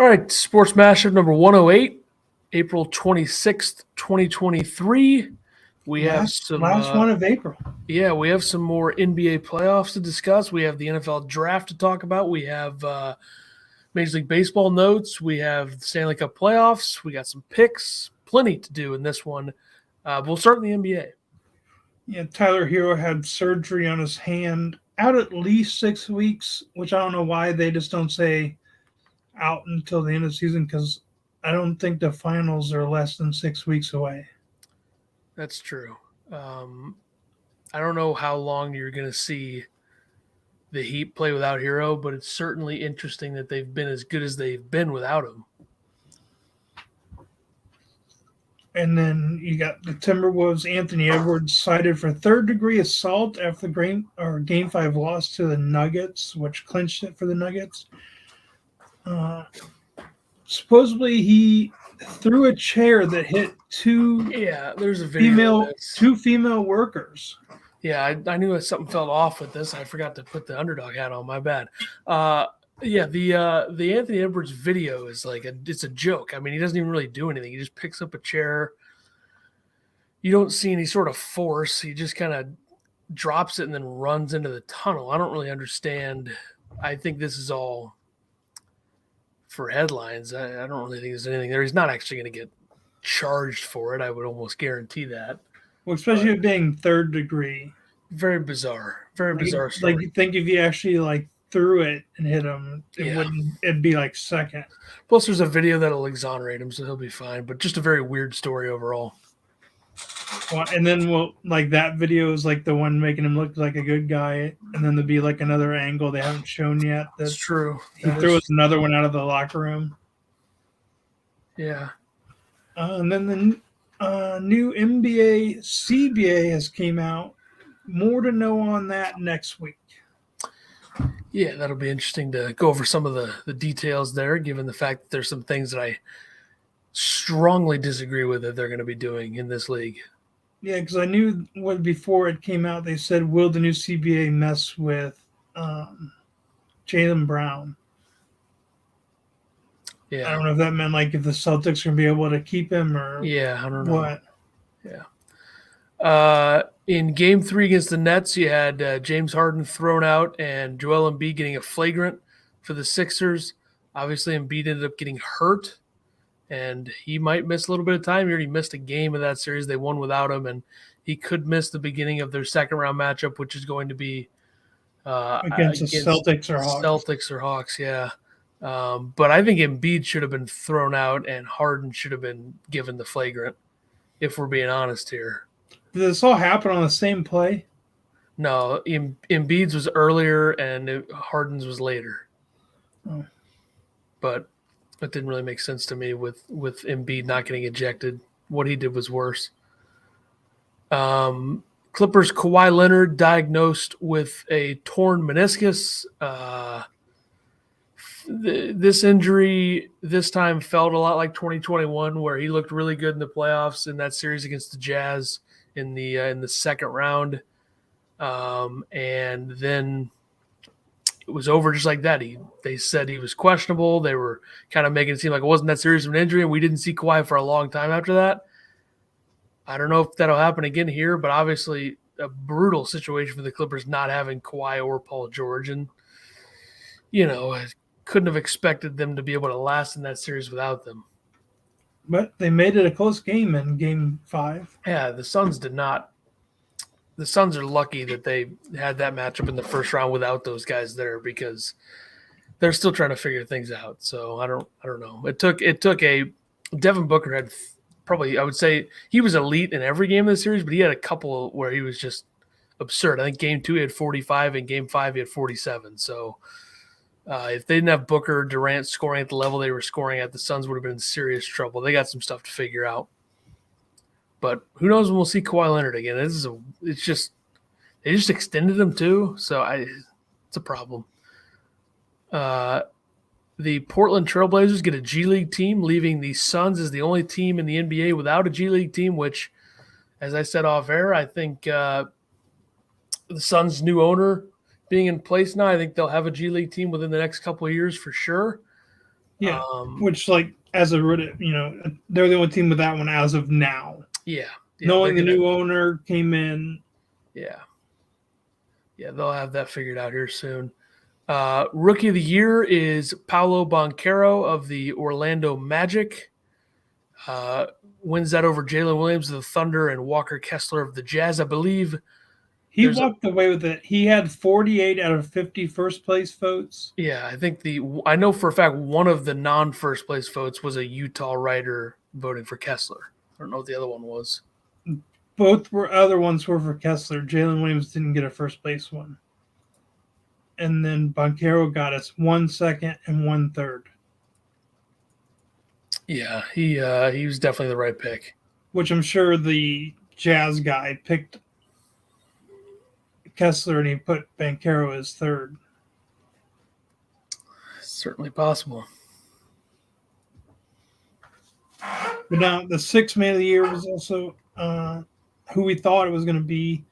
All right, Sports Mashup number 108, April 26th, 2023. We have some last one of April. Yeah, we have some more NBA playoffs to discuss. We have the NFL draft to talk about. We have Major League Baseball notes. We have the Stanley Cup playoffs. We got some picks. Plenty to do in this one. We'll start in the NBA. Yeah, Tyler Hero had surgery on his hand, out at least 6 weeks, which I don't know why they just don't say out until the end of the season, because I don't think the finals are less than 6 weeks away. That's true. I don't know how long you're going to see the Heat play without Hero, but it's certainly interesting that they've been as good as they've been without him. And then you got the Timberwolves. Anthony Edwards cited for third-degree assault after the Game 5 loss to the Nuggets, which clinched it for the Nuggets. Supposedly he threw a chair that hit there's a video two female workers. Yeah, I knew something felt off with this. I forgot to put the underdog hat on. My bad. The Anthony Edwards video is it's a joke. I mean, he doesn't even really do anything. He just picks up a chair. You don't see any sort of force. He just kind of drops it and then runs into the tunnel. I don't really understand. I think this is all for headlines. I don't really think there's anything there. He's not actually going to get charged for it. I would almost guarantee that. Well, especially it being third degree. Very bizarre. Very bizarre story. Like, you think if you actually threw it and hit him, it'd be like second. Plus, there's a video that'll exonerate him, so he'll be fine. But just a very weird story overall. Well, and then that video is the one making him look like a good guy, and then there'll be another angle they haven't shown yet. That's true. He throws another one out of the locker room. Yeah. And then the new NBA CBA has came out. More to know on that next week. Yeah, that'll be interesting to go over some of the details there, given the fact that there's some things that I strongly disagree with that they're going to be doing in this league. Yeah, because I knew before it came out, they said, will the new CBA mess with Jaylen Brown? Yeah. I don't know if that meant if the Celtics are going to be able to keep him or I don't know. What? Yeah. In Game 3 against the Nets, you had James Harden thrown out and Joel Embiid getting a flagrant for the Sixers. Obviously, Embiid ended up getting hurt, and he might miss a little bit of time. He already missed a game of that series. They won without him, and he could miss the beginning of their second-round matchup, which is going to be against the Celtics or Hawks. Celtics or Hawks, yeah. But I think Embiid should have been thrown out, and Harden should have been given the flagrant, if we're being honest here. Did this all happen on the same play? No, Embiid's was earlier and Harden's was later. Oh. But it didn't really make sense to me with Embiid not getting ejected. What he did was worse. Clippers Kawhi Leonard diagnosed with a torn meniscus. This injury this time felt a lot like 2021, where he looked really good in the playoffs in that series against the Jazz in the second round, and then it was over just like that. They said he was questionable. They were kind of making it seem like it wasn't that serious of an injury, and we didn't see Kawhi for a long time after that. I don't know if that'll happen again here, but obviously a brutal situation for the Clippers not having Kawhi or Paul George, and I couldn't have expected them to be able to last in that series without them. But they made it a close game in Game 5. Yeah, the Suns did not. The Suns are lucky that they had that matchup in the first round without those guys there, because they're still trying to figure things out. So I don't know. It took a Devin Booker had probably, I would say, he was elite in every game of the series, but he had a couple where he was just absurd. I think Game 2 he had 45, and Game 5 he had 47. So if they didn't have Booker, Durant scoring at the level they were scoring at, the Suns would have been in serious trouble. They got some stuff to figure out. But who knows when we'll see Kawhi Leonard again. They just extended him too, so it's a problem. The Portland Trailblazers get a G League team, leaving the Suns as the only team in the NBA without a G League team, which, as I said off air, I think the Suns' new owner being in place now, I think they'll have a G League team within the next couple of years for sure. Yeah, which as a they're the only team with that one as of now. Yeah, knowing the new owner came in. Yeah, they'll have that figured out here soon. Rookie of the year is Paolo Banchero of the Orlando Magic. Wins that over Jalen Williams of the Thunder and Walker Kessler of the Jazz, I believe. He walked away with it. He had 48 out of 50 first place votes. Yeah, I think I know for a fact one of the non-first place votes was a Utah writer voting for Kessler. I don't know what the other one was. Both other ones were for Kessler. Jalen Williams didn't get a first place one. And then Banchero got us 1 second and 1 third. Yeah, he was definitely the right pick. Which I'm sure the Jazz guy picked Kessler and he put Banchero as third. Certainly possible. But now the sixth man of the year was also who we thought it was going to be.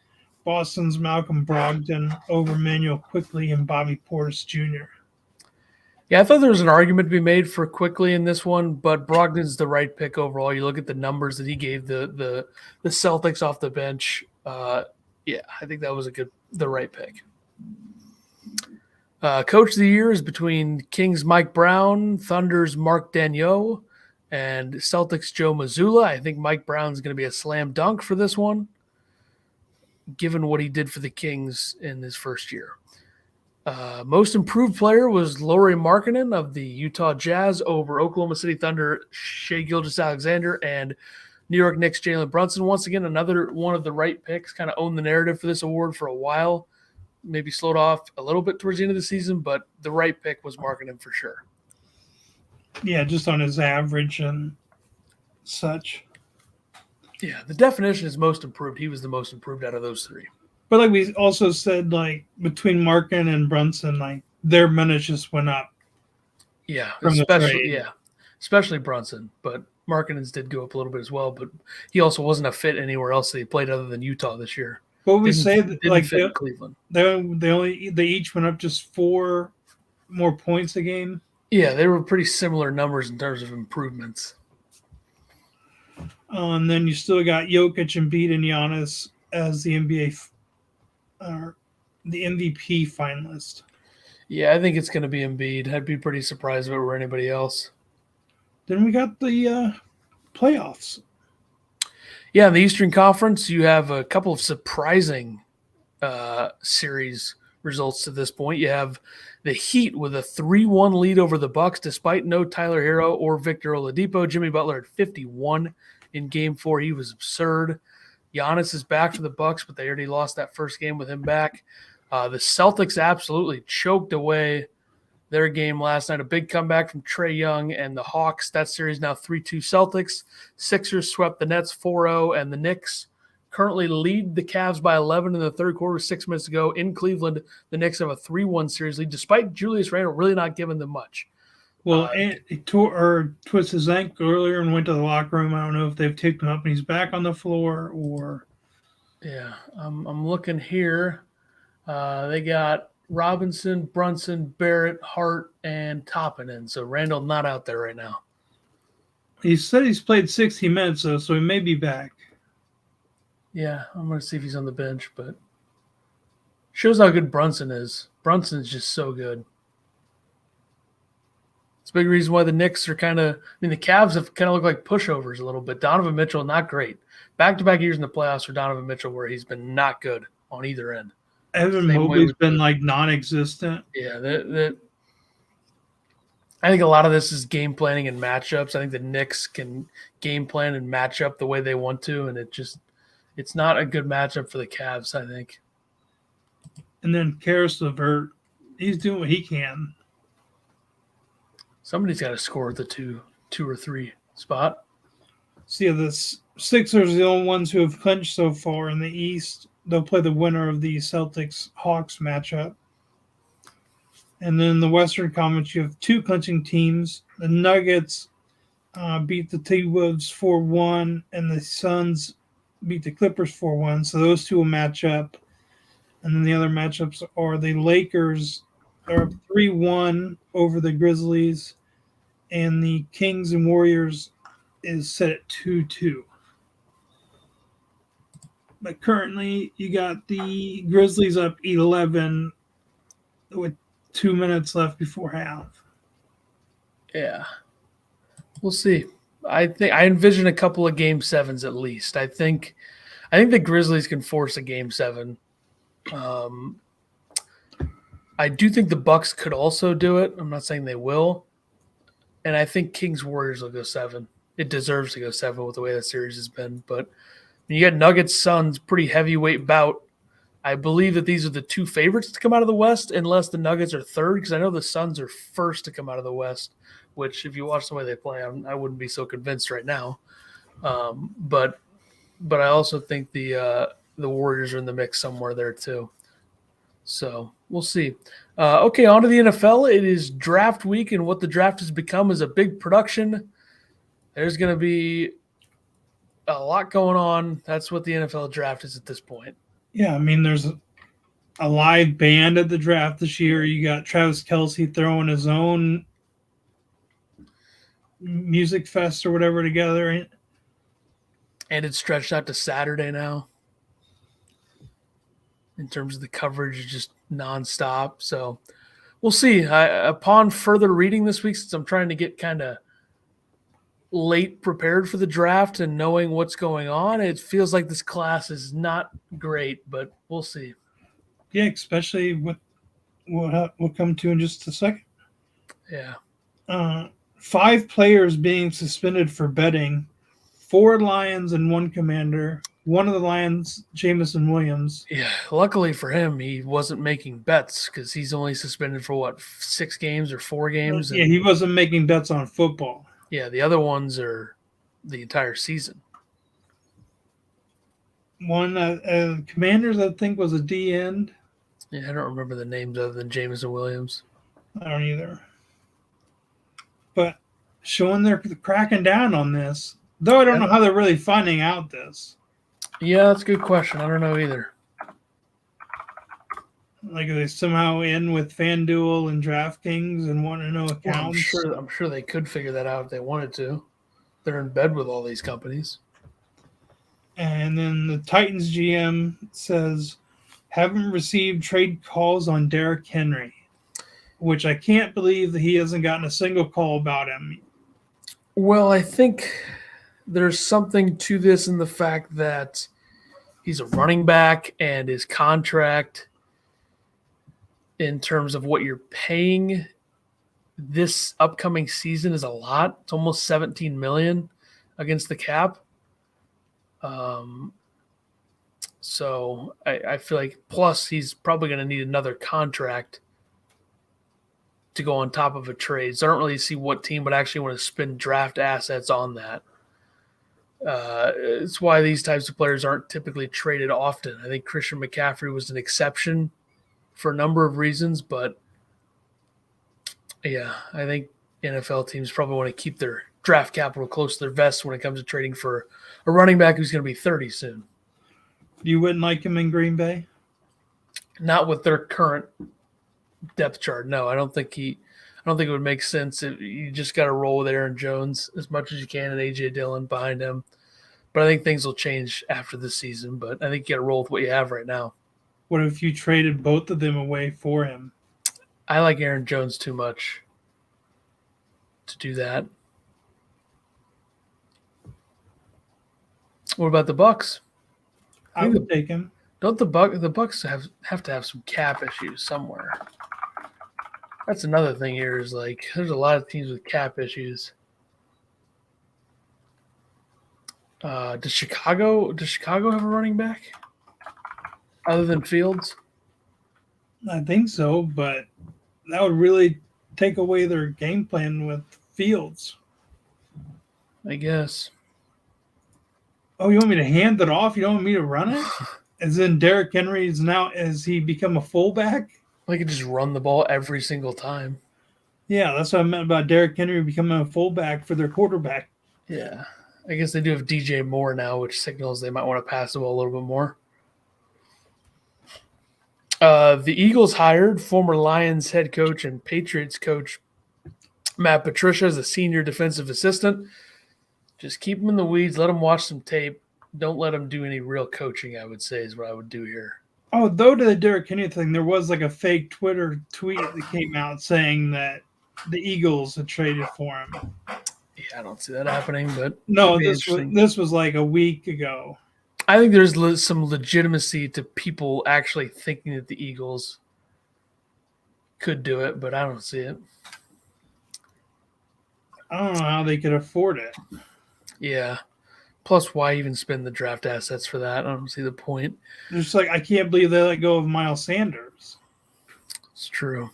Boston's Malcolm Brogdon over Manuel Quickley and Bobby Portis Jr. Yeah, I thought there was an argument to be made for Quickley in this one, but Brogdon's the right pick overall. You look at the numbers that he gave the Celtics off the bench. Yeah, I think that was the right pick. Coach of the year is between Kings Mike Brown, Thunder's Mark Daigneault, and Celtics Joe Mazzulla. I think Mike Brown's going to be a slam dunk for this one, given what he did for the Kings in his first year. Most improved player was Lauri Markkanen of the Utah Jazz over Oklahoma City Thunder Shai Gilgeous-Alexander and New York Knicks Jalen Brunson. Once again, another one of the right picks, kind of owned the narrative for this award for a while. Maybe slowed off a little bit towards the end of the season, but the right pick was Markkanen for sure. Yeah, just on his average and such. Yeah, the definition is most improved. He was the most improved out of those three. But like we also said, between Markkanen and Brunson, their minutes just went up. Yeah, especially Brunson. But Markkanen's did go up a little bit as well. But he also wasn't a fit anywhere else that he played other than Utah this year. What we say that fit in Cleveland. They each went up just 4 more points a game. Yeah, they were pretty similar numbers in terms of improvements. And then you still got Jokic, Embiid, and Giannis as the the MVP finalist. Yeah, I think it's going to be Embiid. I'd be pretty surprised if it were anybody else. Then we got the playoffs. Yeah, in the Eastern Conference, you have a couple of surprising series results to this point. You have the Heat with a 3-1 lead over the Bucks, despite no Tyler Hero or Victor Oladipo. Jimmy Butler had 51 in Game 4. He was absurd. Giannis is back for the Bucks, but they already lost that first game with him back. The Celtics absolutely choked away their game last night. A big comeback from Trae Young and the Hawks. That series now 3-2 Celtics. Sixers swept the Nets 4-0, and the Knicks currently lead the Cavs by 11 in the third quarter, 6 minutes to go. In Cleveland, the Knicks have a 3-1 series lead, despite Julius Randle really not giving them much. Well, he twisted his ankle earlier and went to the locker room. I don't know if they've taped him up and he's back on the floor or. Yeah, I'm looking here. They got Robinson, Brunson, Barrett, Hart, and Toppin in. So Randall not out there right now. He said he's played 60 minutes, though, so he may be back. Yeah, I'm going to see if he's on the bench, but shows how good Brunson is. Brunson's just so good. It's a big reason why the Knicks are the Cavs have kind of looked like pushovers a little bit. Donovan Mitchell, not great. Back-to-back years in the playoffs for Donovan Mitchell where he's been not good on either end. Evan Mobley's been non-existent. Yeah, I think a lot of this is game planning and matchups. I think the Knicks can game plan and match up the way they want to, and it's not a good matchup for the Cavs, I think. And then Karis LeVert, he's doing what he can. Somebody's got to score at the two or three spot. See, the Sixers are the only ones who have clinched so far in the East. They'll play the winner of the Celtics-Hawks matchup. And then in the Western Conference, you have 2 clinching teams. The Nuggets beat the T-Wolves 4-1, and the Suns beat the Clippers 4-1. So those two will match up. And then the other matchups are the Lakers are 3-1 over the Grizzlies, and the Kings and Warriors is set at 2-2. But currently, you got the Grizzlies up 11 with 2 minutes left before half. Yeah. We'll see. I envision a couple of game sevens at least. I think the Grizzlies can force a game seven. I do think the Bucks could also do it. I'm not saying they will. And I think Kings Warriors will go 7. It deserves to go 7 with the way that series has been. But when you got Nuggets Suns, pretty heavyweight bout. I believe that these are the 2 favorites to come out of the West, unless the Nuggets are third, because I know the Suns are first to come out of the West, which if you watch the way they play, I wouldn't be so convinced right now. But I also think the Warriors are in the mix somewhere there too. So we'll see. Okay, on to the NFL. It is draft week, and what the draft has become is a big production. There's going to be a lot going on. That's what the NFL draft is at this point. Yeah, I mean, there's a live band at the draft this year. You got Travis Kelce throwing his own music fest or whatever together. And it's stretched out to Saturday now. In terms of the coverage, it's just nonstop. So we'll see. Upon further reading this week, since I'm trying to get kind of late prepared for the draft and knowing what's going on, it feels like this class is not great, but we'll see. Yeah, especially with what we'll come to in just a second. Yeah. 5 players being suspended for betting, 4 Lions and 1 Commander. One of the Lions, Jamison Williams. Yeah, luckily for him, he wasn't making bets because he's only suspended for 6 games or 4 games. Yeah, he wasn't making bets on football. Yeah, the other ones are the entire season. One Commanders, I think, was a D end. Yeah, I don't remember the names other than Jamison Williams. I don't either. But showing they're cracking down on this, though I don't know how they're really finding out this. Yeah, that's a good question. I don't know either. Like, are they somehow in with FanDuel and DraftKings and want to know accounts? Well, I'm sure they could figure that out if they wanted to. They're in bed with all these companies. And then the Titans GM says, haven't received trade calls on Derrick Henry, which I can't believe that he hasn't gotten a single call about him. Well, I think there's something to this in the fact that he's a running back and his contract in terms of what you're paying this upcoming season is a lot. It's almost $17 million against the cap. So I feel like plus he's probably going to need another contract to go on top of a trade. So I don't really see what team would actually want to spend draft assets on that. It's why these types of players aren't typically traded often. I think Christian McCaffrey was an exception for a number of reasons, but yeah, I think NFL teams probably want to keep their draft capital close to their vest when it comes to trading for a running back who's going to be 30 soon. You wouldn't like him in Green Bay? Not with their current depth chart. No, I don't think it would make sense. You just got to roll with Aaron Jones as much as you can and A.J. Dillon behind him. But I think things will change after this season. But I think you got to roll with what you have right now. What if you traded both of them away for him? I like Aaron Jones too much to do that. What about the Bucks? I would take him. Don't the Bucks have to have some cap issues somewhere? That's another thing here is like there's a lot of teams with cap issues. Does Chicago have a running back other than Fields? I think so, but that would really take away their game plan with Fields. I guess. Oh, you want me to hand it off? You don't want me to run it? As in Derrick Henry has he become a fullback? They could just run the ball every single time. Yeah, that's what I meant about Derrick Henry becoming a fullback for their quarterback. Yeah. I guess they do have DJ Moore now, which signals they might want to pass the ball a little bit more. The Eagles hired former Lions head coach and Patriots coach Matt Patricia is a senior defensive assistant. Just keep him in the weeds. Let him watch some tape. Don't let him do any real coaching, I would say, is what I would do here. Oh, though to the Derrick Henry thing, there was like a fake Twitter tweet that came out saying that the Eagles had traded for him. Yeah, I don't see that happening, but no, this was like a week ago. I think there's some legitimacy to people actually thinking that the Eagles could do it, but I don't see it. I don't know how they could afford it. Yeah. Plus, why even spend the draft assets for that? I don't see the point. It's like, I can't believe they let go of Miles Sanders. It's true.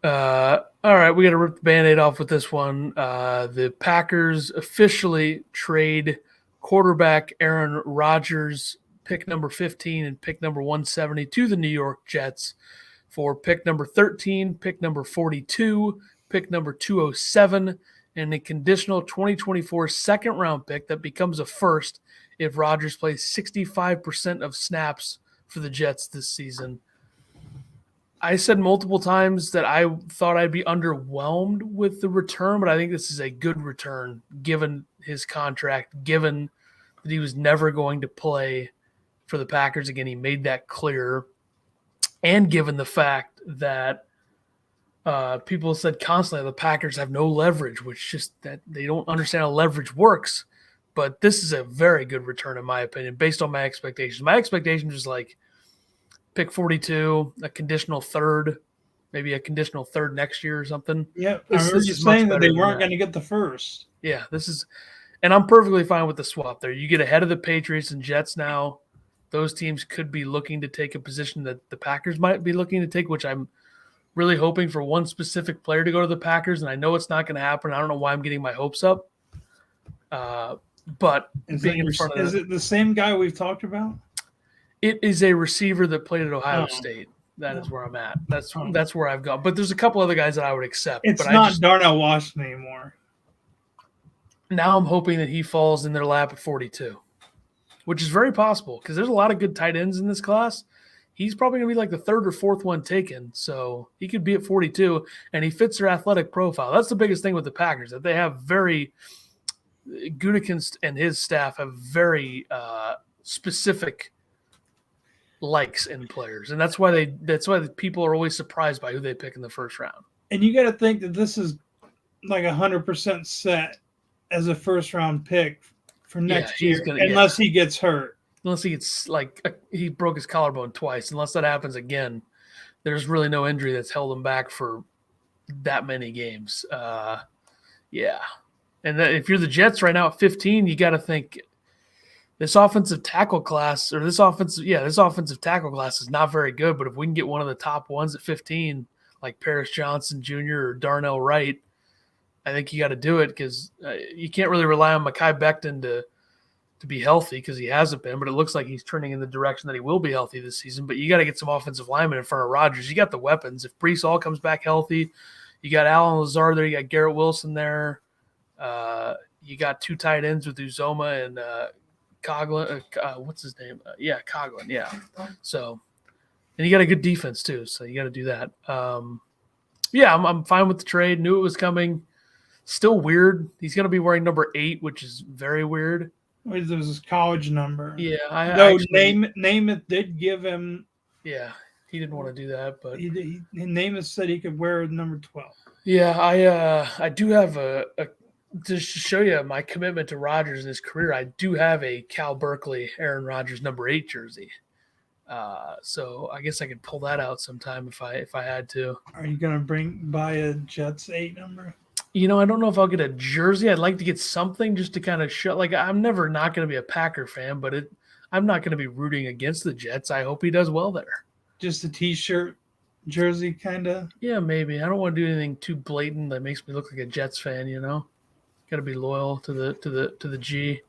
All right, we got to rip the Band-Aid off with this one. The Packers officially trade quarterback Aaron Rodgers, pick number 15 and pick number 170 to the New York Jets for pick number 13, pick number 42, pick number 207, and a conditional 2024 second-round pick that becomes a first if Rodgers plays 65% of snaps for the Jets this season. I said multiple times that I thought I'd be underwhelmed with the return, but I think this is a good return given his contract, given that he was never going to play for the Packers again. He made that clear, and given the fact that people said constantly the Packers have no leverage, which just that they don't understand how leverage works. But this is a very good return, in my opinion, based on my expectations. My expectations was like pick 42, a conditional third, maybe a conditional third next year or something. Yeah, I remember you saying that they weren't going to get the first. Yeah, this is – and I'm perfectly fine with the swap there. You get ahead of the Patriots and Jets now. Those teams could be looking to take a position that the Packers might be looking to take, which I'm really hoping for one specific player to go to the Packers, and I know it's not going to happen. I don't know why I'm getting my hopes up. But is it the same guy we've talked about? It is a receiver that played at Ohio State. That is where I'm at. That's where I've gone. But there's a couple other guys that I would accept. It's not Darnell Washington anymore. Now I'm hoping that he falls in their lap at 42, which is very possible because there's a lot of good tight ends in this class. He's probably going to be like the third or fourth one taken, so he could be at 42, and he fits their athletic profile. That's the biggest thing with the Packers, that they have Gutekunst and his staff have very specific likes in players, and that's why the people are always surprised by who they pick in the first round. And you got to think that this is like 100% set as a first round pick for next year, unless he gets hurt. Unless he gets he broke his collarbone twice. Unless that happens again, there's really no injury that's held him back for that many games. Yeah, and if you're the Jets right now at 15, you got to think this offensive tackle class is not very good. But if we can get one of the top ones at 15, like Paris Johnson Jr. or Darnell Wright, I think you got to do it because you can't really rely on Mekhi Becton to be healthy because he hasn't been, but it looks like he's turning in the direction that he will be healthy this season. But you got to get some offensive linemen in front of Rodgers. You got the weapons. If Brees Hall comes back healthy, you got Alan Lazard there, you got Garrett Wilson there. You got two tight ends with Uzoma and Coughlin. What's his name? Coughlin. Yeah. So, and you got a good defense too. So you got to do that. I'm fine with the trade. Knew it was coming. Still weird. He's going to be wearing number 8, which is very weird. It was his college number. Yeah, Namath did give him. Yeah, he didn't want to do that, but Namath said he could wear number 12. Yeah, I do have a to show you my commitment to Rodgers in his career. I do have a Cal Berkeley Aaron Rodgers number 8 jersey. So I guess I could pull that out sometime if I had to. Are you gonna buy a Jets 8 number? I don't know if I'll get a jersey. I'd like to get something just to kind of show. Like, I'm never not going to be a Packer fan, but I'm not going to be rooting against the Jets. I hope he does well there. Just a T-shirt, jersey, kind of. Yeah, maybe. I don't want to do anything too blatant that makes me look like a Jets fan. Got to be loyal to the G.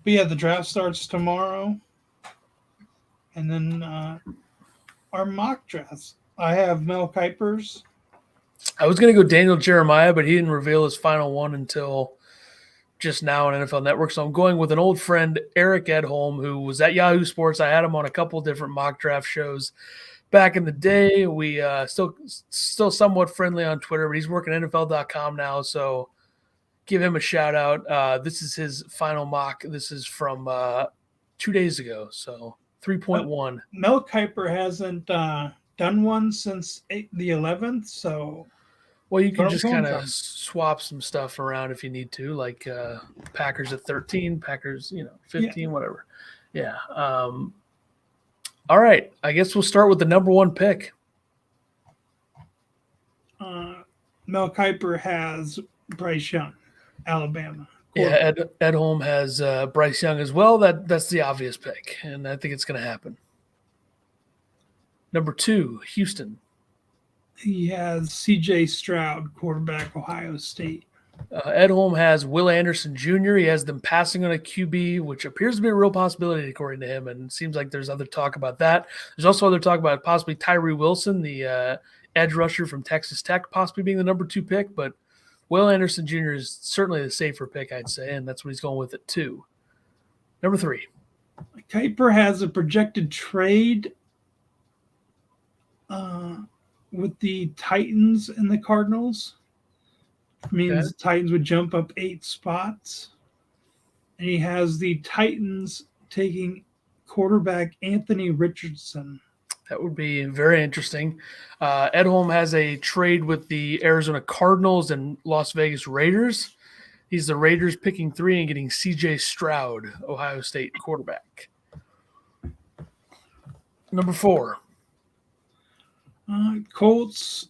But yeah, the draft starts tomorrow, and then our mock drafts. I have Mel Kiper's. I was going to go Daniel Jeremiah, but he didn't reveal his final one until just now on NFL Network. So I'm going with an old friend, Eric Edholm, who was at Yahoo Sports. I had him on a couple different mock draft shows back in the day. We still somewhat friendly on Twitter, but he's working at NFL.com now, so give him a shout out. This is his final mock. This is from 2 days ago, so 3.1. Mel Kiper hasn't done one since the 11th, so Well, you can where are we just going kind of from? swap some stuff around if you need to, like Packers at 13, Packers, 15, whatever. Yeah. All right. I guess we'll start with the number one pick. Mel Kiper has Bryce Young, Alabama. Yeah, Ed Holm has Bryce Young as well. That's the obvious pick, and I think it's going to happen. Number 2, Houston. He has C.J. Stroud, quarterback, Ohio State. Ed Holm has Will Anderson Jr. He has them passing on a QB, which appears to be a real possibility according to him, and it seems like there's other talk about that. There's also other talk about possibly Tyree Wilson, the edge rusher from Texas Tech, possibly being the number 2 pick, but Will Anderson Jr. is certainly the safer pick, I'd say, and that's what he's going with at 2. Number 3. Kiper has a projected trade with the Titans and the Cardinals. Means the Titans would jump up 8 spots. And he has the Titans taking quarterback Anthony Richardson. That would be very interesting. Ed Holm has a trade with the Arizona Cardinals and Las Vegas Raiders. He's the Raiders picking 3 and getting C.J. Stroud, Ohio State quarterback. Number 4. Colts,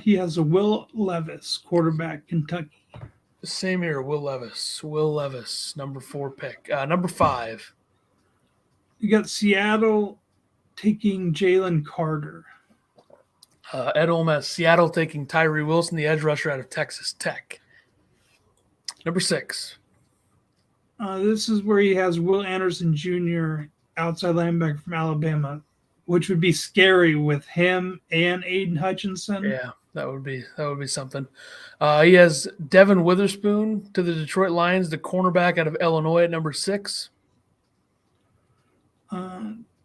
he has a Will Levis, quarterback, Kentucky. Same here, Will Levis, number 4 pick. Number 5. You got Seattle taking Jalen Carter. Ed Holm has Seattle taking Tyree Wilson, the edge rusher out of Texas Tech. Number 6. This is where he has Will Anderson Jr., outside linebacker from Alabama, which would be scary with him and Aiden Hutchinson. Yeah, that would be something. He has Devin Witherspoon to the Detroit Lions, the cornerback out of Illinois at number 6.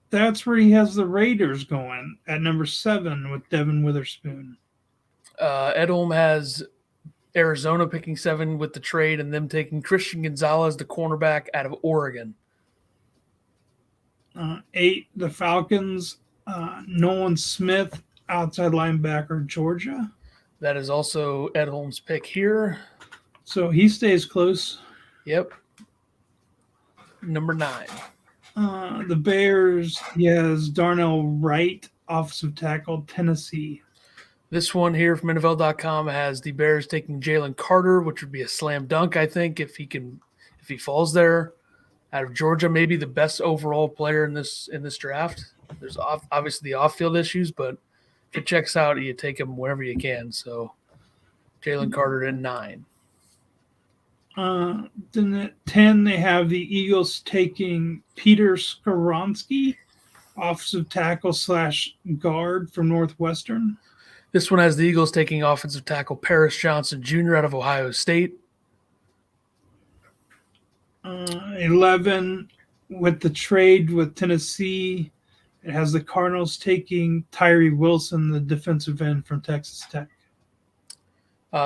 That's where he has the Raiders going at number 7 with Devin Witherspoon. Ed Holm has Arizona picking 7 with the trade and them taking Christian Gonzalez, the cornerback out of Oregon. 8, the Falcons, Nolan Smith, outside linebacker, Georgia. That is also Ed Holm's pick here. So he stays close. Yep. Number 9. The Bears, he has Darnell Wright, offensive tackle, Tennessee. This one here from NFL.com has the Bears taking Jalen Carter, which would be a slam dunk, I think, if he falls there. Out of Georgia, maybe the best overall player in this draft. There's obviously the off-field issues, but if it checks out, you take him wherever you can. So Jalen Carter at 9. Then at 10, they have the Eagles taking Peter Skoronski, offensive tackle / guard from Northwestern. This one has the Eagles taking offensive tackle Paris Johnson Jr. out of Ohio State. 11, with the trade with Tennessee, it has the Cardinals taking Tyree Wilson, the defensive end from Texas Tech.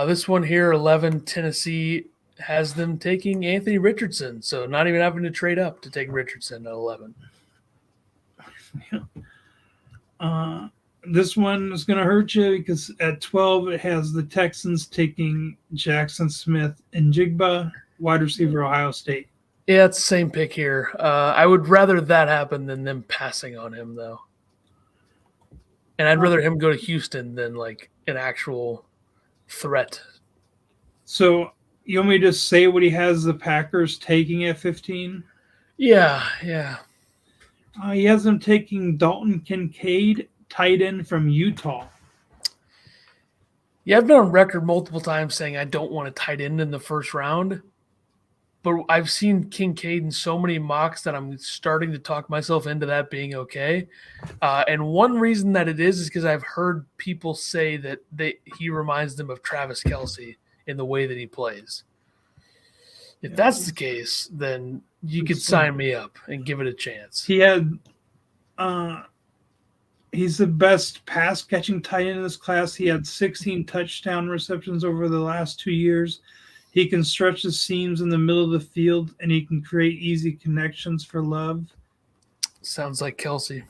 This one here, 11, Tennessee has them taking Anthony Richardson, so not even having to trade up to take Richardson at 11. This one is going to hurt you because at 12, it has the Texans taking Jackson Smith and Jigba, wide receiver, Ohio State. Yeah, it's the same pick here. I would rather that happen than them passing on him, though. And I'd rather him go to Houston than like an actual threat. So you want me to say what he has the Packers taking at 15? Yeah. He has them taking Dalton Kincaid, tight end from Utah. Yeah, I've been on record multiple times saying I don't want a tight end in the first round. But I've seen Kincaid in so many mocks that I'm starting to talk myself into that being okay. And one reason that it is because I've heard people say that he reminds them of Travis Kelce in the way that he plays. If that's the case, then you could sign me up and give it a chance. He had He's the best pass catching tight end in this class. He had 16 touchdown receptions over the last 2 years. He can stretch the seams in the middle of the field, and he can create easy connections for Love. Sounds like Kelsey.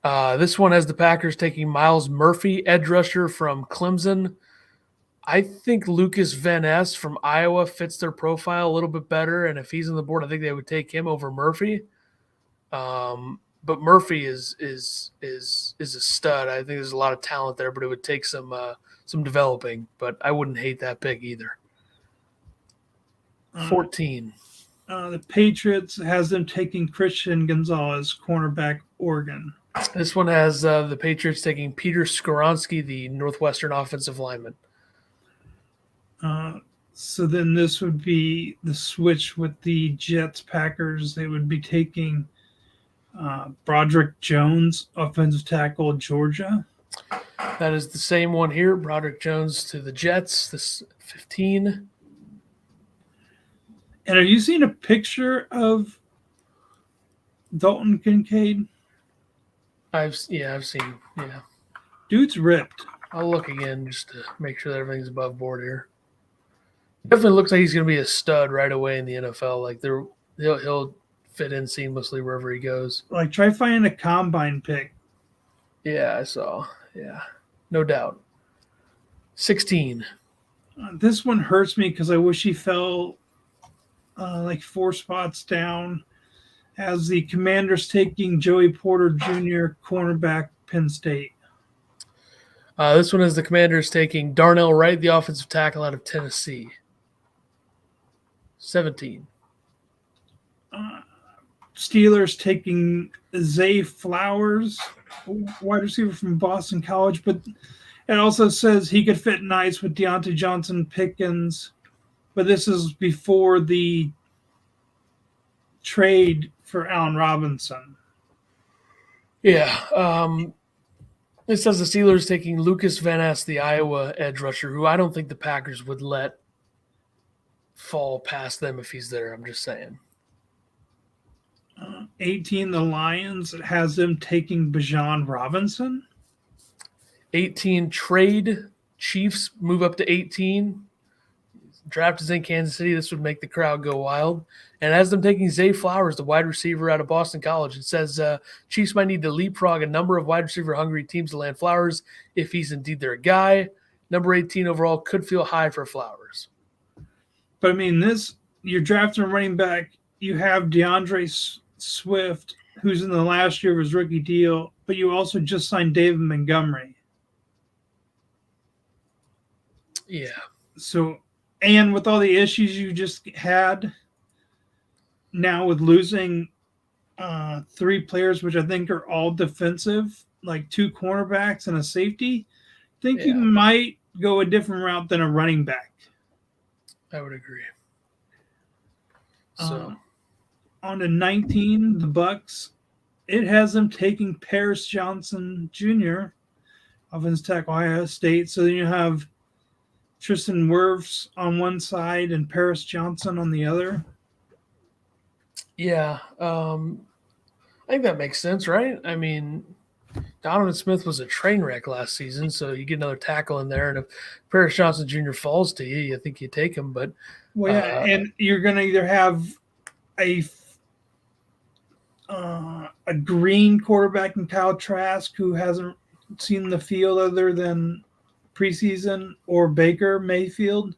This one has the Packers taking Miles Murphy, edge rusher from Clemson. I think Lucas Van Ness from Iowa fits their profile a little bit better, and if he's on the board, I think they would take him over Murphy. But Murphy is a stud. I think there's a lot of talent there, but it would take some developing. But I wouldn't hate that pick either. 14. The Patriots has them taking Christian Gonzalez, cornerback, Oregon. This one has the Patriots taking Peter Skoronski, the Northwestern offensive lineman. So then this would be the switch with the Jets Packers. They would be taking Broderick Jones, offensive tackle, Georgia. That is the same one here. Broderick Jones to the Jets. This 15. And have you seen a picture of Dalton Kincaid? I've seen. Yeah, Dude's ripped. I'll look again just to make sure that everything's above board here. Definitely looks like he's going to be a stud right away in the NFL. Like he'll fit in seamlessly wherever he goes. Like, try finding a combine pick. Yeah, I saw. Yeah, no doubt. 16. This one hurts me because I wish he fell like 4 spots down. As the Commanders taking Joey Porter Jr., cornerback, Penn State. This one is the Commanders taking Darnell Wright, the offensive tackle out of Tennessee. 17. Steelers taking Zay Flowers, wide receiver from Boston College, but it also says he could fit nice with Deontay Johnson, Pickens, but this is before the trade for Allen Robinson. Yeah. It says the Steelers taking Lucas Van Ness, the Iowa edge rusher, who I don't think the Packers would let fall past them if he's there. I'm just saying. 18, the Lions has them taking Bijan Robinson. 18, trade. Chiefs move up to 18. Draft is in Kansas City. This would make the crowd go wild. And as them taking Zay Flowers, the wide receiver out of Boston College, it says Chiefs might need to leapfrog a number of wide receiver hungry teams to land Flowers if he's indeed their guy. Number 18 overall could feel high for Flowers. But I mean, you're drafting a running back. You have DeAndre Swift, who's in the last year of his rookie deal, but you also just signed David Montgomery. Yeah. So, and with all the issues you just had, now with losing 3 players, which I think are all defensive, like 2 cornerbacks and a safety, I think you might go a different route than a running back. I would agree. So, on to 19, the Bucks. It has them taking Paris Johnson Jr., offensive tackle, Ohio State. So then you have Tristan Wirfs on one side and Paris Johnson on the other. Yeah, I think that makes sense, right? I mean, Donovan Smith was a train wreck last season, so you get another tackle in there, and if Paris Johnson Jr. falls to you, I think you take him. But and you're going to either have a green quarterback in Kyle Trask who hasn't seen the field other than preseason, or Baker Mayfield,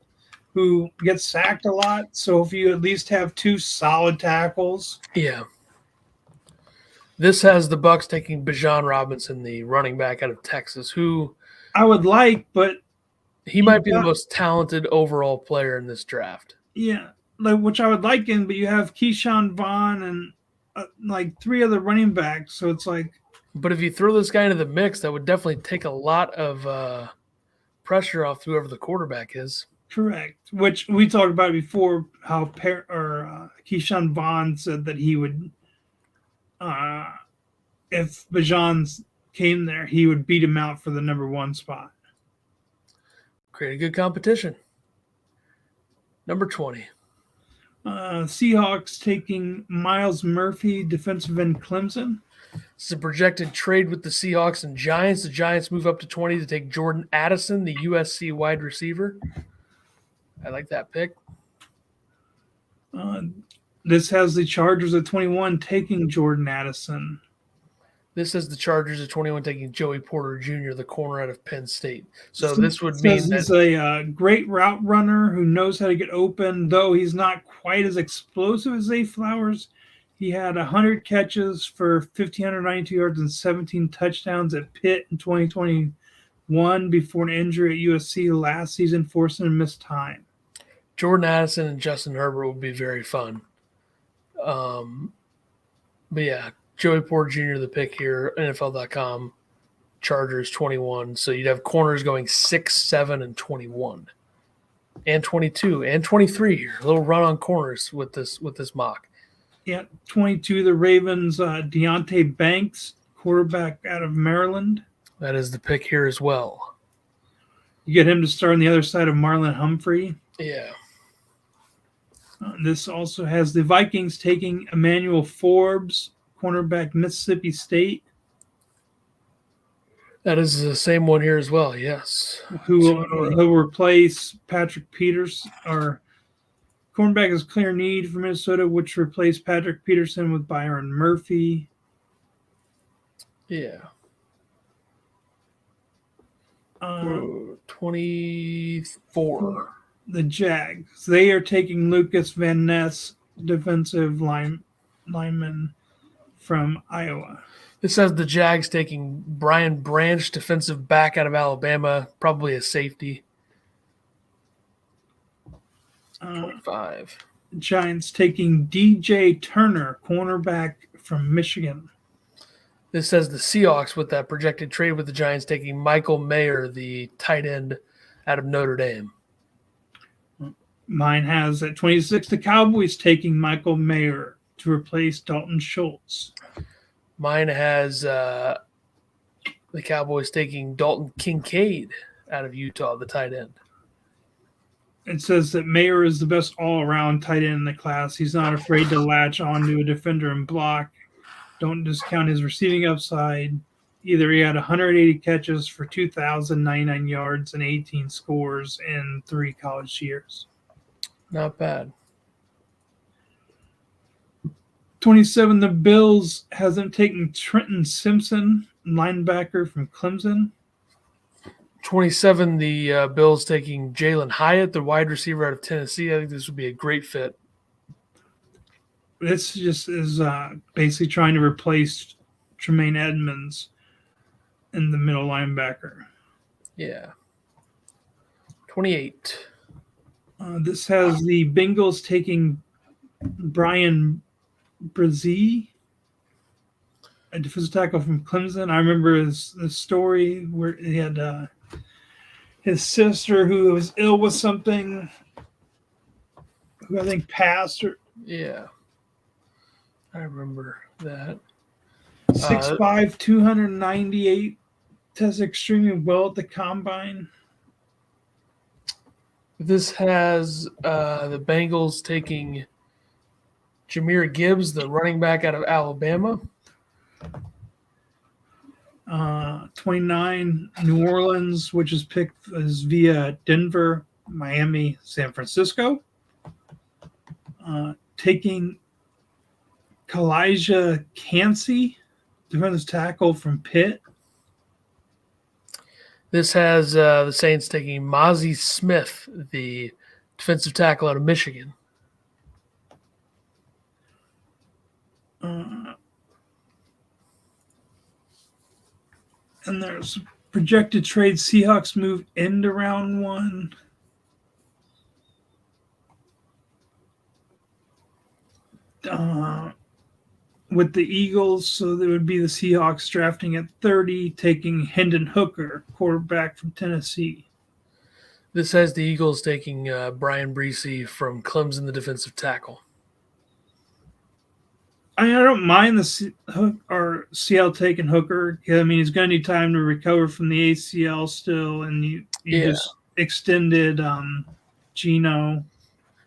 who gets sacked a lot. So if you at least have 2 solid tackles. Yeah. This has the Bucks taking Bijan Robinson, the running back out of Texas, who I would like, but he might be the most talented overall player in this draft. Yeah, which I would like him, but you have Keyshawn Vaughn and like 3 other running backs, so it's like. But if you throw this guy into the mix, that would definitely take a lot of pressure off whoever the quarterback is. Correct. Which we talked about before, how Keyshawn Vaughn said that he would, if Bijan came there, he would beat him out for the number 1 spot. Create a good competition. Number 20. Seahawks taking Miles Murphy, defensive end, Clemson. This is a projected trade with the Seahawks and Giants. The Giants move up to 20 to take Jordan Addison, the USC wide receiver. I like that pick. This has the Chargers at 21 taking Jordan Addison. This has the Chargers at 21 taking Joey Porter Jr., the corner out of Penn State. So this would mean that he's a great route runner who knows how to get open, though he's not quite as explosive as Zay Flowers. He had 100 catches for 1,592 yards and 17 touchdowns at Pitt in 2021 before an injury at USC last season forced him to miss time. Jordan Addison and Justin Herbert would be very fun. But yeah, Joey Porter Jr., the pick here, NFL.com, Chargers 21. So you'd have corners going 6, 7, and 21. And 22 and 23 here. A little run on corners with this mock. Yeah, 22, the Ravens, Deontay Banks, quarterback out of Maryland. That is the pick here as well. You get him to start on the other side of Marlon Humphrey. Yeah. This also has the Vikings taking Emmanuel Forbes, cornerback, Mississippi State. That is the same one here as well, yes. Who will replace Patrick Peters, or cornerback is clear need for Minnesota, which replaced Patrick Peterson with Byron Murphy. Yeah. 24. The Jags. They are taking Lucas Van Ness, defensive lineman from Iowa. This has the Jags taking Brian Branch, defensive back out of Alabama, probably a safety. 25. Giants taking DJ Turner, cornerback from Michigan. This says the Seahawks with that projected trade with the Giants taking Michael Mayer, the tight end out of Notre Dame. Mine has at 26 the Cowboys taking Michael Mayer to replace Dalton Schultz. Mine has the Cowboys taking Dalton Kincaid out of Utah, the tight end. It says that Mayer is the best all-around tight end in the class. He's not afraid to latch onto a defender and block. Don't discount his receiving upside. Either he had 180 catches for 2,099 yards and 18 scores in 3 college years. Not bad. 27, the Bills has them taking Trenton Simpson, linebacker from Clemson. 27, the Bills taking Jalen Hyatt, the wide receiver out of Tennessee. I think this would be a great fit. This just is basically trying to replace Tremaine Edmonds in the middle linebacker. Yeah. 28. This has the Bengals taking Brian Brzee, a defensive tackle from Clemson. I remember the story where he had his sister who was ill with something, who I think passed. Yeah. I remember that. 6'5", 298, tests extremely well at the combine. This has the Bengals taking Jahmyr Gibbs, the running back out of Alabama. 29, New Orleans, which is picked as via Denver, Miami, San Francisco. Taking Kalijah Cansey, defensive tackle from Pitt. This has the Saints taking Mozzie Smith, the defensive tackle out of Michigan. And there's projected trade. Seahawks move into round 1. With the Eagles, so there would be the Seahawks drafting at 30, taking Hendon Hooker, quarterback from Tennessee. This has the Eagles taking Brian Brzee from Clemson, the defensive tackle. I don't mind the Seattle taking Hooker. I mean, he's going to need time to recover from the ACL still, and you just extended Geno.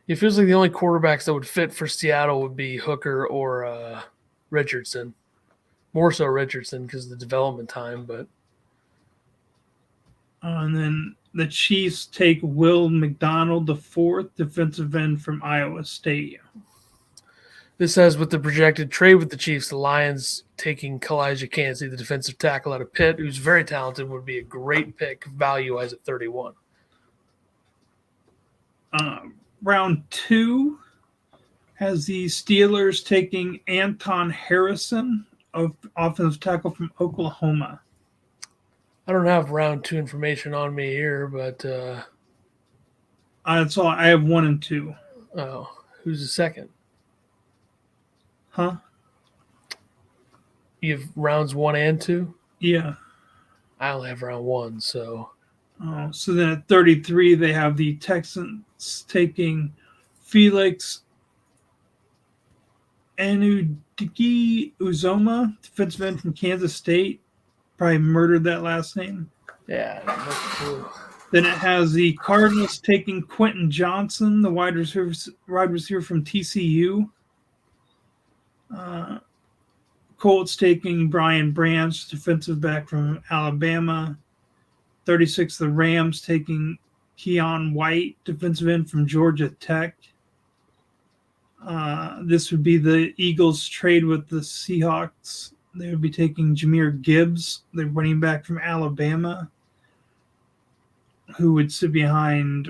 It feels like the only quarterbacks that would fit for Seattle would be Hooker or Richardson, More so Richardson because of the development time, but And then the Chiefs take Will McDonald, the fourth defensive end from Iowa State. this says with the projected trade with the Chiefs, the Lions taking Kalijah Kancey, the defensive tackle out of Pitt, who's very talented, would be a great pick value-wise at 31. Round 2 has the Steelers taking Anton Harrison, offensive tackle from Oklahoma. I don't have round 2 information on me here, but That's all. I have 1 and 2. oh, who's the second? Huh? You have rounds 1 and 2? Yeah. I only have round 1, so So then at 33, they have the Texans taking Felix Anudike Uzoma, defensive end from Kansas State. Probably murdered that last name. yeah, that's cool. Then it has the Cardinals taking Quentin Johnson, the wide receiver from TCU. Colts taking Brian Branch, defensive back from Alabama. 36, the Rams taking Keon White, defensive end from Georgia Tech. This would be the Eagles' trade with the Seahawks. They would be taking Jahmyr Gibbs, the running back from Alabama, who would sit behind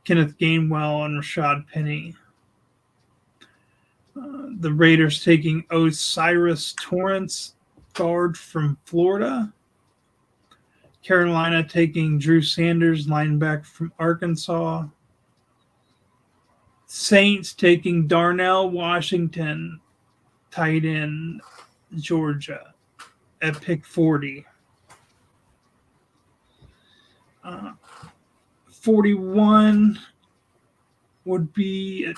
Kenneth Gainwell and Rashad Penny. The Raiders taking Osiris Torrance, guard from Florida. Carolina taking Drew Sanders, linebacker from Arkansas. Saints taking Darnell Washington, tight end, Georgia, at pick 40. 41 would be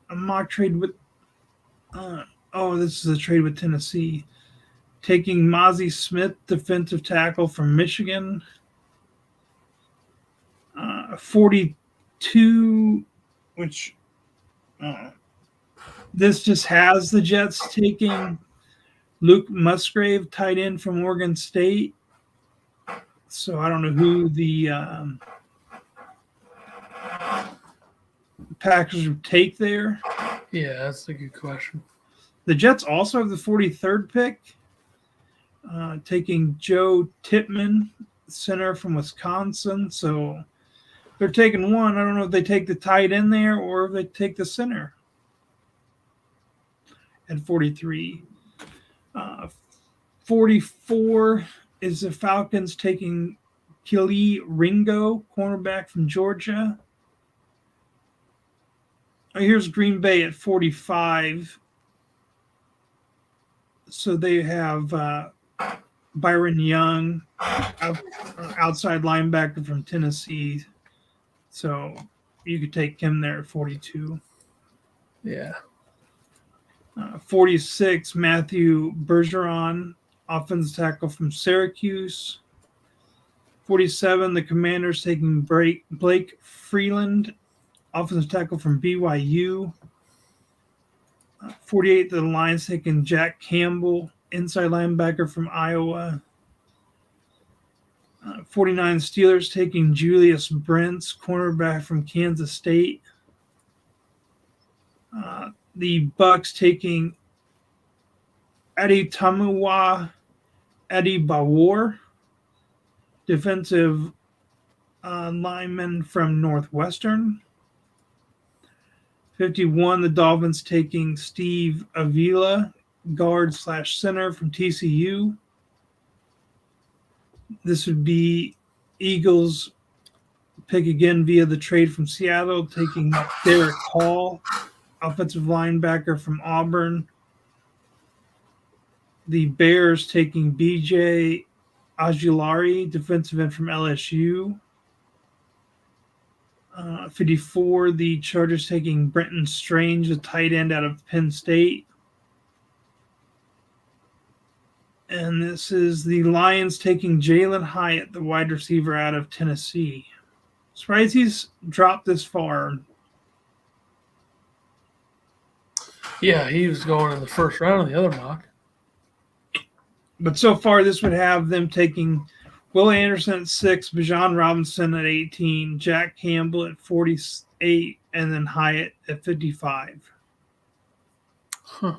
a mock trade with this is a trade with Tennessee. Taking Mozzie Smith, defensive tackle from Michigan. 42, which this just has the Jets taking Luke Musgrave, tight end from Oregon State. So I don't know who the Packers would take there. Yeah, that's a good question. The Jets also have the 43rd pick, taking Joe Tippmann, center from Wisconsin. So they're taking one. I don't know if they take the tight end there or if they take the center at 43. 44 is the Falcons taking Kelee Ringo, cornerback from Georgia. Here's Green Bay at 45. So they have Byron Young, outside linebacker from Tennessee. So you could take him there at 42. Yeah. 46, Matthew Bergeron, offensive tackle from Syracuse. 47, the Commanders taking Blake Freeland, offensive tackle from BYU. 48, the Lions taking Jack Campbell, inside linebacker from Iowa. 49, Steelers taking Julius Brents, cornerback from Kansas State. The Bucks taking Eddie Tamuwa Eddie Bawor, defensive lineman from Northwestern. 51, the Dolphins taking Steve Avila, guard/center from TCU. This would be Eagles pick again via the trade from Seattle, taking Derek Hall, offensive linebacker from Auburn. The Bears taking BJ Ajulari, defensive end from LSU. 54, the Chargers taking Brenton Strange, a tight end out of Penn State. And this is the Lions taking Jalen Hyatt, the wide receiver out of Tennessee. Surprised he's dropped this far. Yeah, he was going in the first round of the other mock. But so far, this would have them taking Will Anderson at 6, Bijan Robinson at 18, Jack Campbell at 48, and then Hyatt at 55. Huh.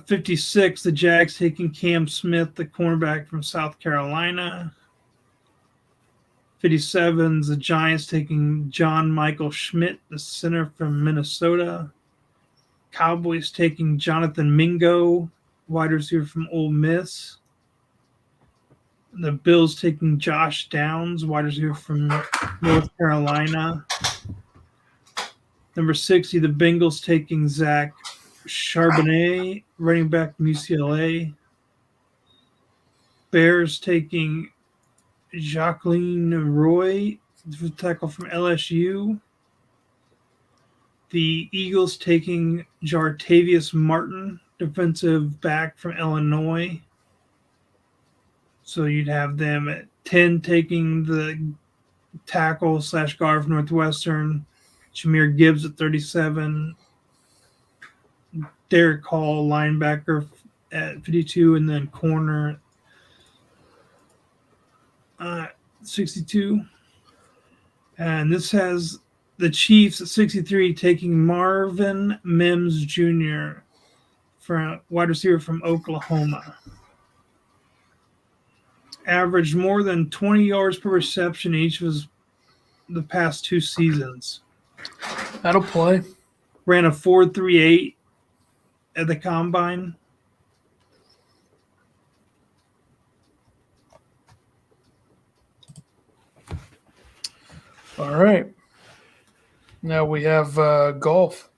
56, the Jags taking Cam Smith, the cornerback from South Carolina. 57, the Giants taking John Michael Schmidt, the center from Minnesota. Cowboys taking Jonathan Mingo, wide receiver from Ole Miss. The Bills taking Josh Downs, wide receiver from North Carolina. Number 60, the Bengals taking Zach Charbonnet, running back from UCLA. Bears taking Jacqueline Roy, tackle from LSU. The Eagles taking Jartavius Martin, defensive back from Illinois. So you'd have them at 10 taking the tackle / guard from Northwestern, Jameer Gibbs at 37, Derek Hall, linebacker at 52, and then corner 62. And this has the Chiefs at 63 taking Marvin Mims Jr., from wide receiver from Oklahoma. Averaged more than 20 yards per reception each of the past 2 seasons. That'll play. Ran a 4.38 at the combine. All right. Now we have golf.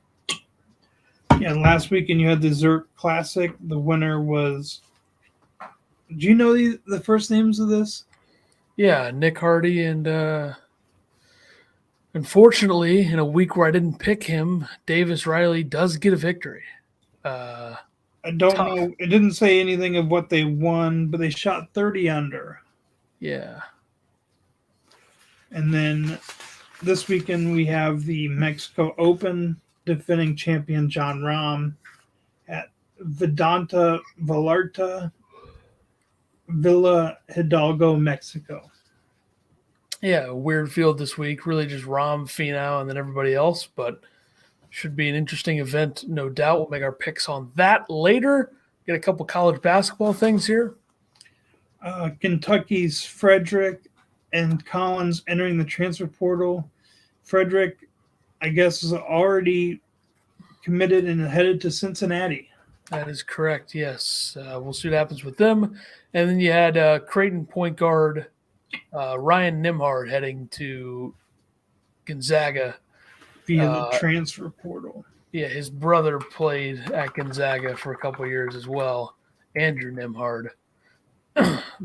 Yeah, last weekend you had the Zurich Classic. The winner was. Do you know the first names of this? Yeah, Nick Hardy, and unfortunately, in a week where I didn't pick him, Davis Riley does get a victory. I don't know. It didn't say anything of what they won, but they shot 30 under. Yeah. And then this weekend we have the Mexico Open, defending champion John Rahm at Vedanta Vallarta, Villa Hidalgo, Mexico. Yeah, weird field this week. Really just Rahm, Finau, and then everybody else, but should be an interesting event, no doubt. We'll make our picks on that later. Get a couple college basketball things here. Kentucky's Frederick and Collins entering the transfer portal. Frederick, I guess, is already committed and headed to Cincinnati. That is correct, yes. We'll see what happens with them. And then you had Creighton point guard Ryan Nimhard heading to Gonzaga. Via the transfer portal. Yeah, his brother played at Gonzaga for a couple of years as well, Andrew Nimhard,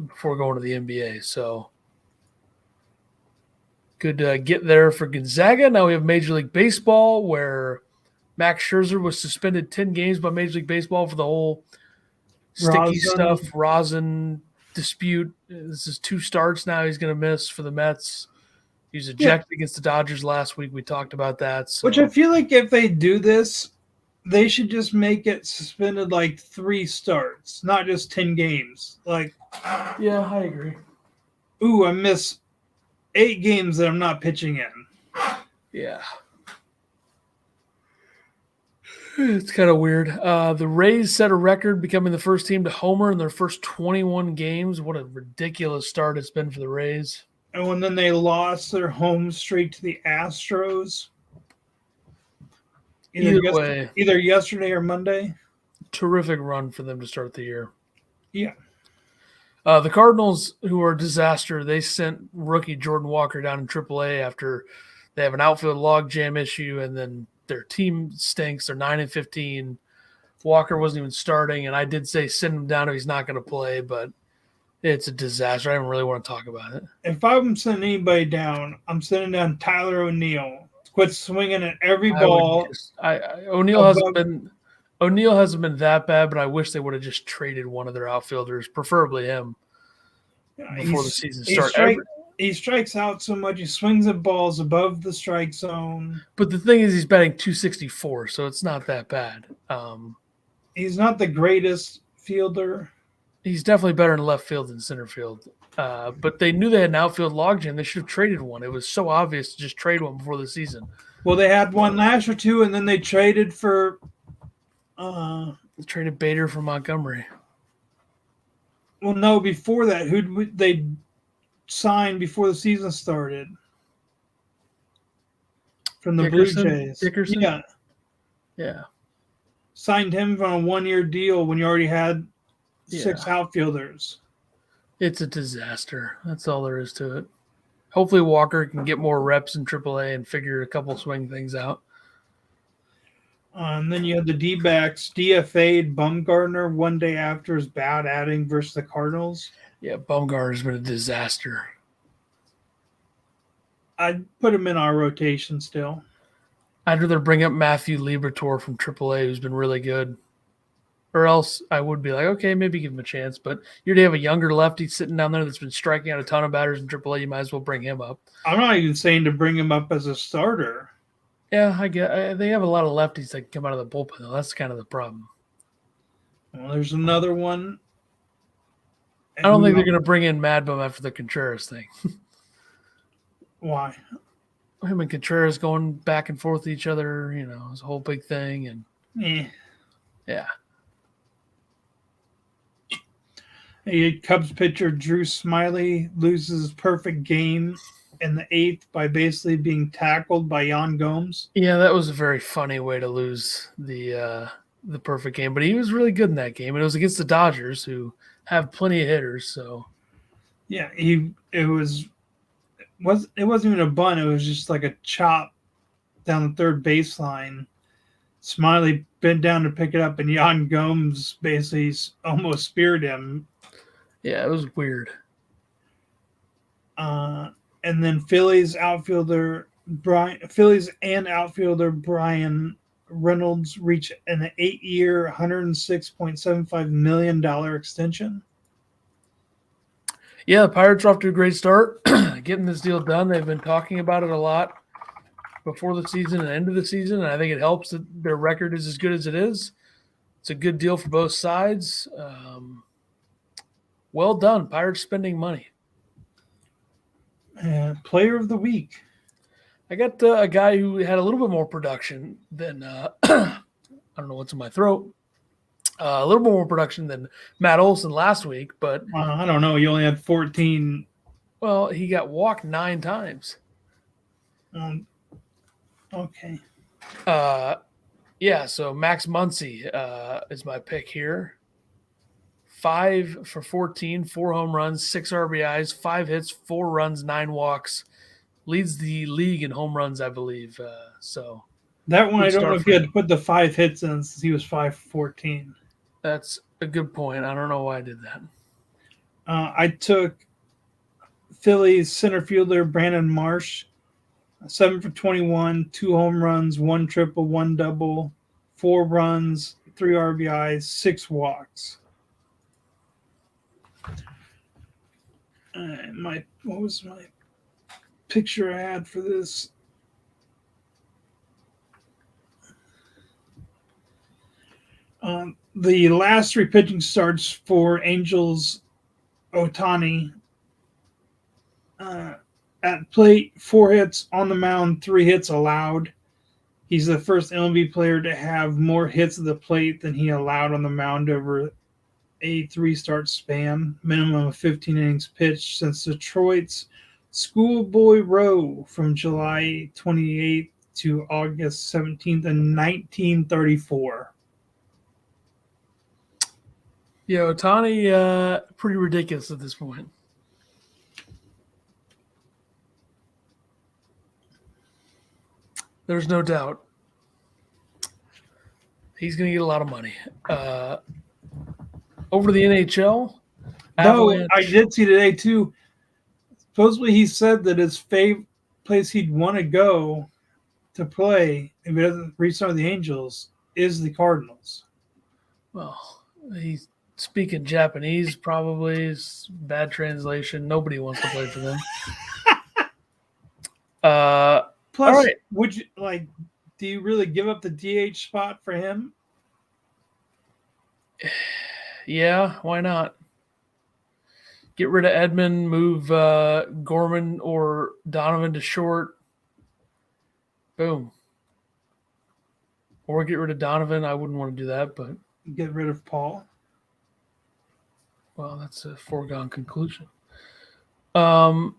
before going to the NBA. So good get there for Gonzaga. Now we have Major League Baseball, where Max Scherzer was suspended 10 games by Major League Baseball for the whole sticky rosin dispute. This is 2 starts now he's going to miss for the Mets. He was ejected against the Dodgers last week. We talked about that. So. Which I feel like if they do this, they should just make it suspended like 3 starts, not just 10 games. Like, yeah, I agree. Ooh, I miss 8 games that I'm not pitching in. Yeah. It's kind of weird. The Rays set a record, becoming the first team to homer in their first 21 games. What a ridiculous start it's been for the Rays. And then they lost their home streak to the Astros. Either yesterday or Monday. Terrific run for them to start the year. Yeah. The Cardinals, who are a disaster, they sent rookie Jordan Walker down in AAA after they have an outfield logjam issue, and then their team stinks. They're 9-15. Walker wasn't even starting, and I did say send him down if he's not going to play, but it's a disaster. I don't really want to talk about it. If I'm sending anybody down, I'm sending down Tyler O'Neill. Quit swinging at every ball. O'Neill hasn't been that bad, but I wish they would have just traded one of their outfielders, preferably him, before the season starts. He strikes out so much. He swings at balls above the strike zone. But the thing is, he's batting .264, so it's not that bad. He's not the greatest fielder. He's definitely better in left field than center field. But they knew they had an outfield logjam. They should have traded one. It was so obvious to just trade one before the season. Well, they had one last year too, and then they traded for. They traded Bader for Montgomery. Well, no, before that, who they signed before the season started? From the Dickerson? Blue Jays. Dickerson? Yeah. Signed him on a 1-year deal when you already had 6 outfielders. It's a disaster. That's all there is to it. Hopefully Walker can get more reps in AAA and figure a couple swing things out. And then you had the D-backs DFA'd Bumgarner one day after his bad outing versus the Cardinals. Yeah, Bumgarner's been a disaster. I'd put him in our rotation still. I'd rather bring up Matthew Liberatore from AAA, who's been really good. Or else I would be like, okay, maybe give him a chance. But you're to have a younger lefty sitting down there that's been striking out a ton of batters in AAA. You might as well bring him up. I'm not even saying to bring him up as a starter. Yeah, I get. They have a lot of lefties that can come out of the bullpen, though. That's kind of the problem. Well, there's another one. I don't think they're going to bring in Mad Bum after the Contreras thing. Why? Him and Contreras going back and forth with each other, it's a whole big thing. And yeah. Cubs pitcher Drew Smyly loses his perfect game in the 8th by basically being tackled by Yan Gomes. Yeah, that was a very funny way to lose the perfect game. But he was really good in that game. And it was against the Dodgers, who have plenty of hitters. So yeah, it wasn't even a bunt. It was just like a chop down the third baseline. Smiley bent down to pick it up, and Yan Gomes basically almost speared him. Yeah, it was weird. And then Phillies and outfielder Brian Reynolds reached an 8-year, $106.75 million extension. Yeah, the Pirates are off to a great start. Getting this deal done. They've been talking about it a lot before the season and end of the season, and I think it helps that their record is as good as it is. It's a good deal for both sides. Well done. Pirates spending money. Player of the week. I got a guy who had a little bit more production than I don't know what's in my throat. A little bit more production than Matt Olson last week, but I don't know. You only had 14. Well, he got walked 9 times. Okay. Yeah, so Max Muncy is my pick here. 5 for 14, 4 home runs, 6 RBIs, 5 hits, 4 runs, 9 walks. Leads the league in home runs, I believe. So that one, I don't know if he had to put the 5 hits in since he was 5 for 14. That's a good point. I don't know why I did that. I took Phillies center fielder Brandon Marsh, 7 for 21, 2 home runs, 1 triple, 1 double, 4 runs, 3 RBIs, 6 walks. What was my picture I had for this? The last 3 pitching starts for Angels Ohtani. At plate, 4 hits on the mound, 3 hits allowed. He's the first MLB player to have more hits at the plate than he allowed on the mound over a 3-start span, minimum of 15 innings pitched since Detroit's Schoolboy Row from July 28th to August 17th in 1934. Yeah, Ohtani, pretty ridiculous at this point. There's no doubt. He's going to get a lot of money. Over to the NHL. No, I did see today, too. Supposedly he said that his favorite place he'd want to go to play if he doesn't re-sign the Angels is the Cardinals. Well, he's speaking Japanese, probably. It's bad translation. Nobody wants to play for them. Plus, would you do you really give up the DH spot for him? Yeah, why not? Get rid of Edmund, move Gorman or Donovan to short. Boom. Or get rid of Donovan. I wouldn't want to do that, but Get rid of Paul. well, that's a foregone conclusion. The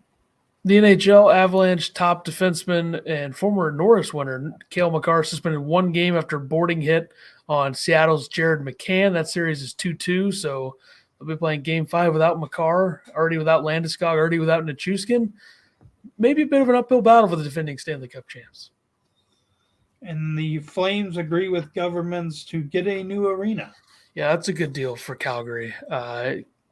NHL Avalanche top defenseman and former Norris winner Cale Makar suspended one game after boarding hit on Seattle's Jared McCann. That series is 2-2, so they'll be playing Game 5 without Makar, already without Landeskog, already without Nichushkin. Maybe a bit of an uphill battle for the defending Stanley Cup champs. And the Flames agree with governments to get a new arena. Yeah, that's a good deal for Calgary.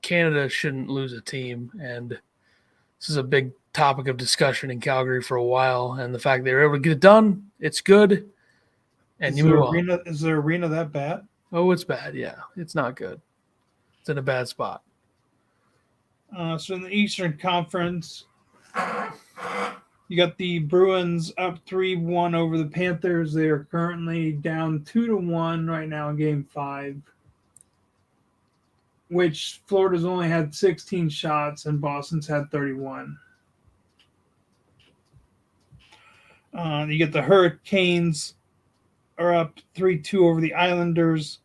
Canada shouldn't lose a team, and this is a big topic of discussion in Calgary for a while. And the fact they were able to get it done, it's good. And you move on. Is their arena that bad? Oh, it's bad. Yeah, it's not good. It's in a bad spot. So in the Eastern Conference, you got the Bruins up 3-1 over the Panthers. They are currently down 2-1 right now in Game 5, which Florida's only had 16 shots and Boston's had 31. You get the Hurricanes are up 3-2 over the Islanders.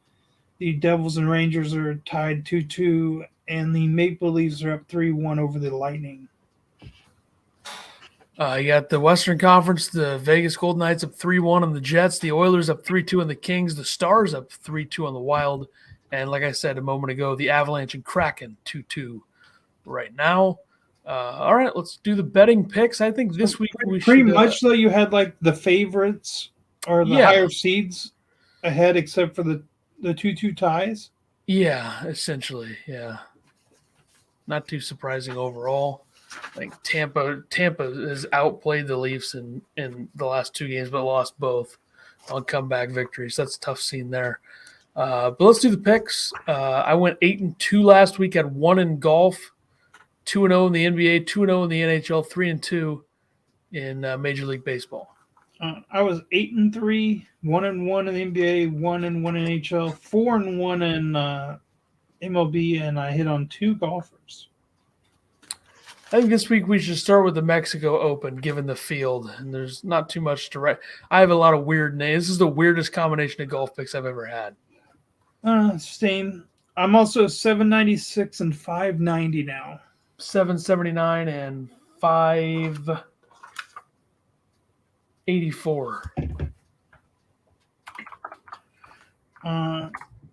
The Devils and Rangers are tied 2-2, and the Maple Leafs are up 3-1 over the Lightning. You got the Western Conference, the Vegas Golden Knights up 3-1 on the Jets, the Oilers up 3-2 on the Kings, the Stars up 3-2 on the Wild, and like I said a moment ago, the Avalanche and Kraken 2-2 right now. All right, let's do the betting picks. I think this week we pretty should, much though you had like the favorites or the higher seeds ahead, except for the 2-2 ties. Yeah, essentially, yeah. Not too surprising overall. I think Tampa has outplayed the Leafs in the last two games, but lost both on comeback victories. That's a tough scene there. But let's do the picks. I went 8-2 last week. Had 1 in golf, 2-0 in the NBA, 2-0 in the NHL, 3-2 in Major League Baseball. I was 8-3, 1-1 in the NBA, 1-1 in NHL, 4-1 in MLB, and I hit on 2 golfers. I think this week we should start with the Mexico Open, given the field, and there's not too much to write. I have a lot of weird names. This is the weirdest combination of golf picks I've ever had. Same. I'm also 796 and 590 now. 779 and 584.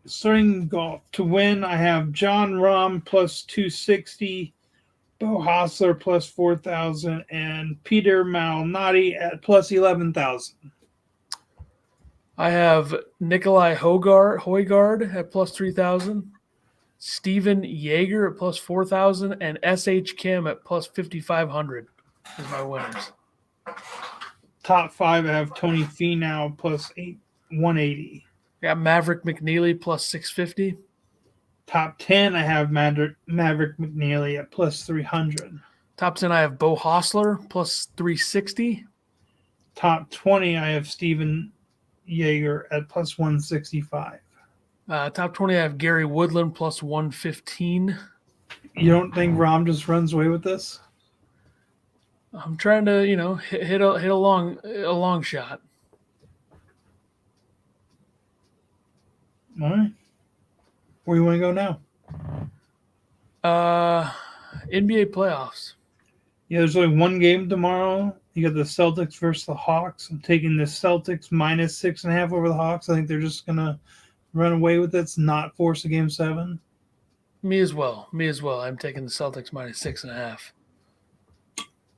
Starting golf to win, I have John Rahm plus 260, Bo Hostler plus 4,000, and Peter Malnati at plus 11,000. I have Nikolai Højgaard at plus 3,000, Steven Yeager at plus 4,000, and S.H. Kim at plus 5,500 is my winners. Top 5, I have Tony Finau plus 180. I got Maverick McNeely plus 650. Top 10, I have Maverick McNeely at plus 300. Top 10, I have Bo Hostler plus 360. Top 20, I have Steven Yeager at plus 165. Top 20, I have Gary Woodland plus 115. You don't think Rahm just runs away with this? I'm trying to, hit a long shot. All right. Where you want to go now? NBA playoffs. Yeah, there's only one game tomorrow. You got the Celtics versus the Hawks. I'm taking the Celtics minus 6.5 over the Hawks. I think they're just going to run away with it, not force a game 7. Me as well. I'm taking the Celtics minus 6.5.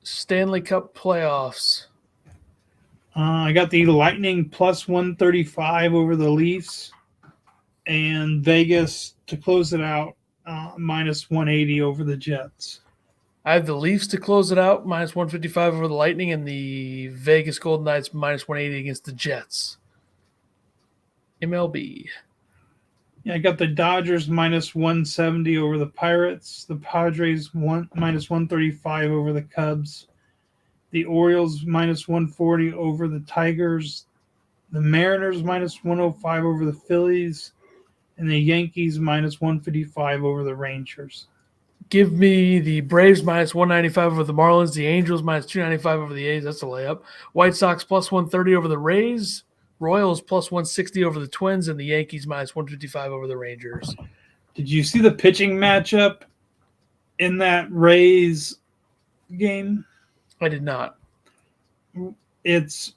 Stanley Cup playoffs. I got the Lightning plus 135 over the Leafs, and Vegas to close it out minus 180 over the Jets. I have the Leafs to close it out, minus 155 over the Lightning, and the Vegas Golden Knights minus 180 against the Jets. MLB. Yeah, I got the Dodgers minus 170 over the Pirates. The Padres minus 135 over the Cubs. The Orioles minus 140 over the Tigers. The Mariners minus 105 over the Phillies. and the Yankees minus 155 over the Rangers. Give me the Braves minus 195 over the Marlins, the Angels minus 295 over the A's. That's a layup. White Sox plus 130 over the Rays, Royals plus 160 over the Twins, and the Yankees minus 155 over the Rangers. Did you see the pitching matchup in that Rays game? I did not. It's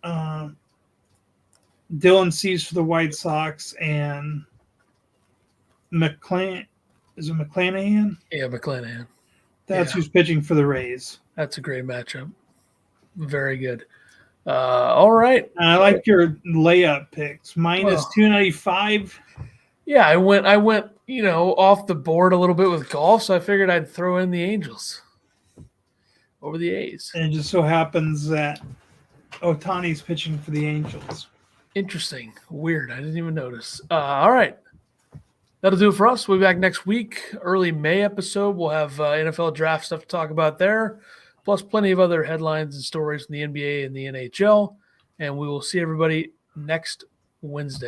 Dylan Cease for the White Sox and McClanahan. Is it McClanahan? Yeah, McClanahan. That's who's pitching for the Rays. That's a great matchup. Very good. All right. I like your layup picks. Minus 295. Yeah, I went, off the board a little bit with golf, so I figured I'd throw in the Angels over the A's. And it just so happens that Ohtani's pitching for the Angels. Interesting. Weird. I didn't even notice. All right. That'll do it for us. We'll be back next week. Early May episode. We'll have NFL draft stuff to talk about there, plus plenty of other headlines and stories from the NBA and the NHL. And we will see everybody next Wednesday.